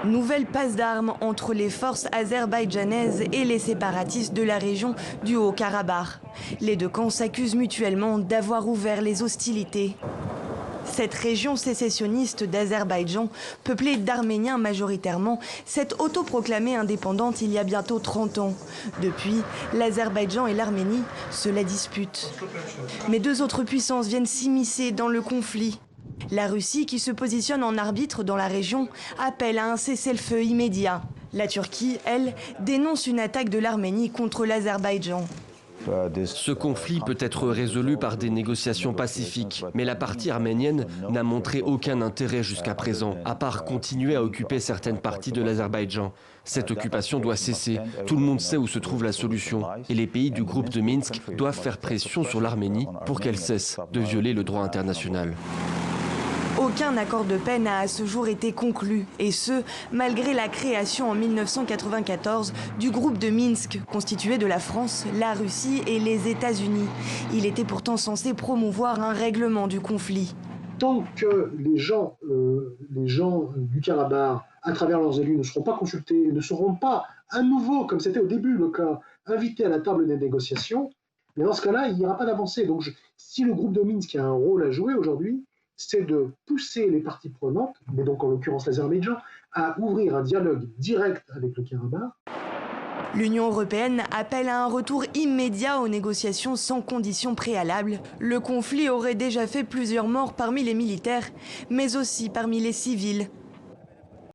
Nouvelle passe d'armes entre les forces azerbaïdjanaises et les séparatistes de la région du Haut-Karabakh. Les deux camps s'accusent mutuellement d'avoir ouvert les hostilités. Cette région sécessionniste d'Azerbaïdjan, peuplée d'Arméniens majoritairement, s'est autoproclamée indépendante il y a bientôt 30 ans. Depuis, l'Azerbaïdjan et l'Arménie se la disputent. Mais deux autres puissances viennent s'immiscer dans le conflit. La Russie, qui se positionne en arbitre dans la région, appelle à un cessez-le-feu immédiat. La Turquie, elle, dénonce une attaque de l'Arménie contre l'Azerbaïdjan. Ce conflit peut être résolu par des négociations pacifiques, mais la partie arménienne n'a montré aucun intérêt jusqu'à présent, à part continuer à occuper certaines parties de l'Azerbaïdjan. Cette occupation doit cesser. Tout le monde sait où se trouve la solution. Et les pays du groupe de Minsk doivent faire pression sur l'Arménie pour qu'elle cesse de violer le droit international. Aucun accord de paix n'a à ce jour été conclu, et ce, malgré la création en 1994 du groupe de Minsk, constitué de la France, la Russie et les États-Unis. Il était pourtant censé promouvoir un règlement du conflit. Tant que les gens du Karabakh, à travers leurs élus, ne seront pas consultés, ne seront pas à nouveau, comme c'était au début le cas, invités à la table des négociations, mais dans ce cas-là, il n'y aura pas d'avancée. Donc si le groupe de Minsk a un rôle à jouer aujourd'hui, c'est de pousser les parties prenantes, mais donc en l'occurrence l'Azerbaïdjan, à ouvrir un dialogue direct avec le Karabakh. L'Union européenne appelle à un retour immédiat aux négociations sans conditions préalables. Le conflit aurait déjà fait plusieurs morts parmi les militaires, mais aussi parmi les civils.